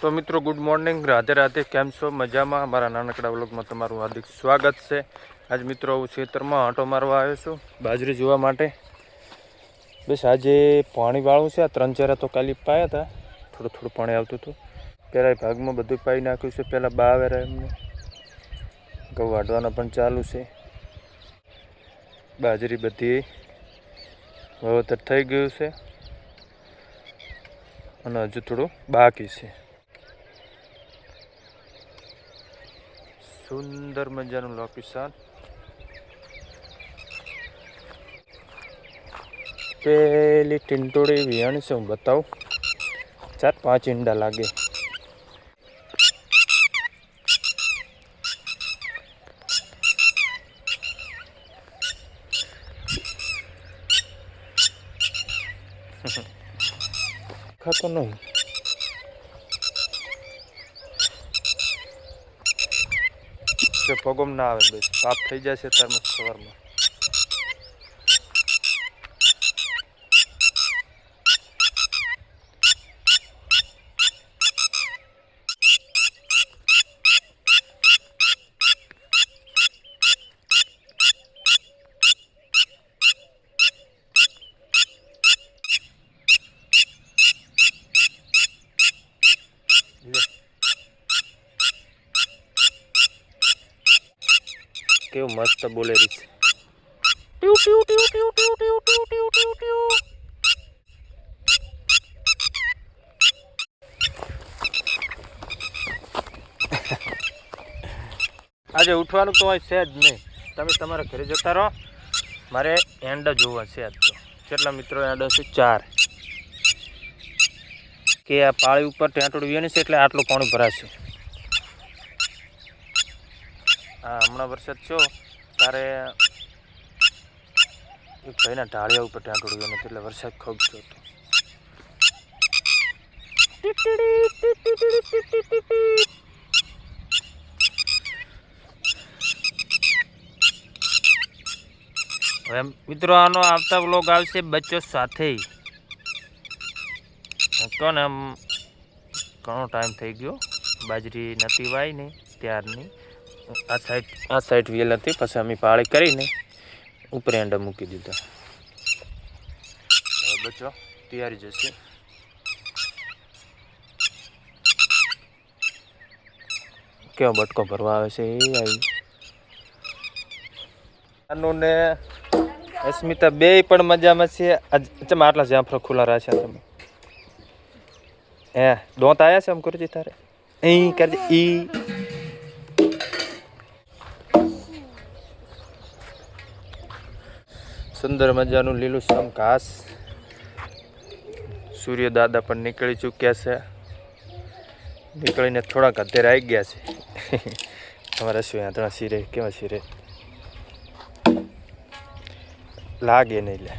તો મિત્રો good morning, Radhe Radhe. કેમ છો? મજામાં? અમારા નાનકડા વ્લોગમાં તમારું હાર્દિક સ્વાગત છે. આજ મિત્રો હું ખેતરમાં આંટો મારવા આવ્યો છું બાજરી જોવા માટે. બસ આજે પાણી વાળું છે. આ 3-4 તો કાલી પાયા હતા, થોડું થોડું પાણી આવતું હતું. પહેલાં ભાગમાં બધું પાઈ નાખ્યું છે. પહેલાં બાવેરા એમને ઘઉં વાઢવાના પણ ચાલુ છે. બાજરી બધી વાવેતર થઈ ગયું છે અને હજુ થોડું બાકી છે. સુંદર મજાનું લોકેશન. પેલી ટીંટોળી વિયાણી છે, હું બતાવું. 4-5 ઈંડા લાગે. ખાતો નહીં. પગમ ના આવે, બસ પાપ થઈ જશે તારમાં સવારમાં. કેવું મસ્ત બોલેરી છે. ટીવ ટીવ ટીવ ટીવ ટીવ ટીવ ટીવ ટીવ ટીવ ટીવ. આજે ઉઠવાનું તો હોય છે જ નહીં. તમે તમારા ઘરે જતા રહો, મારે એંડા જોવા છે આજ તો. કેટલા મિત્રો એંડા છે? 4. કે આ પાળી ઉપર ટેંટોડી વેણી છે એટલે આટલું પાણી ભરાશે. હા, હમણાં વરસાદ થયો ત્યારે એક ભાઈના ઢાળિયા ઉપર ટેંટોડી વેણી એટલે વરસાદ ખૂબ થયો હતો. હવે મિત્રો આનો આવતા વ્લોગ આવશે બચ્ચો સાથે. કહો ને, આમ ઘણો ટાઈમ થઈ ગયો. બાજરી નથી વાઈ ને ત્યારની. આ સાઈડ વેલ હતી, પછી અમે પાળી કરીને ઉપર એંડા મૂકી દીધા. હવે બચ્ચો તૈયારી જશે. કેવો બટકો ભરવા આવે છે એ આવી. આનું ને અસ્મિતા બે પણ મજામાં છે. ચમ આટલા જાફરા ખુલ્લા રાખ્યા તમે? હે દોત આવ્યા છે? એમ કરજી તારે અહીં કરજે. ઈ સુંદર મજાનું લીલુંછમ ઘાસ. સૂર્ય દાદા પણ નીકળી ચૂક્યા છે. નીકળીને થોડાક અત્યારે આવી ગયા છે. તમારા શું આંતણા શીરે કેવા શીરે લાગે નહીં લે.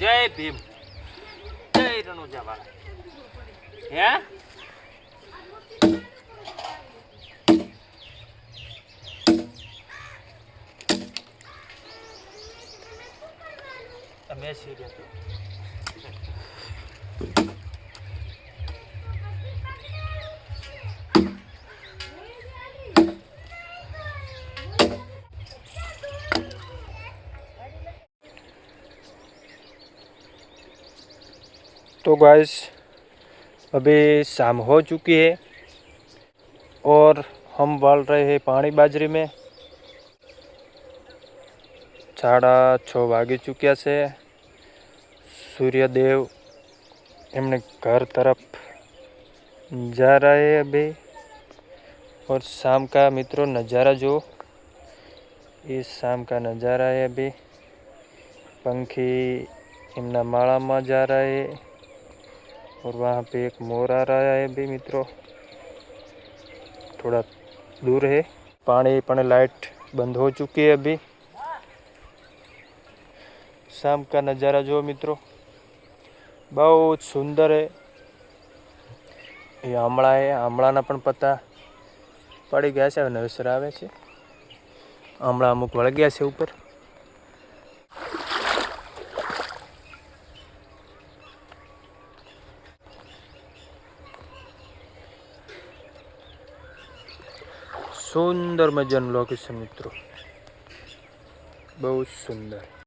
જય ભીમ, જય રણુજા વાળા. હે તમે શીરે तो गाइस अभी शाम हो चुकी है और हम डाल रहे हैं पानी बाजरी में. 6:30 वागी चुक्या से. सूर्यदेव एमने घर तरफ जा रहा है अभी. और शाम का मित्रों नज़ारा जो, इस शाम का नज़ारा है अभी. पंखी इमना माला में जा रहा है और वहाँ पे एक मोर आ रहा है अभी मित्रों, थोड़ा दूर है. पानी पण लाइट बंद हो चुकी है अभी. शाम का नज़ारा जो मित्रों बहुत सुंदर है. ये आमला है, आमलाना पण पत्ता पड़ी गया है. नवेसर आवे छे. आमला अमुक वળી ગયા છે ઉપર. સુંદર મજાનું લોકેશન મિત્રો, બહુ જ સુંદર.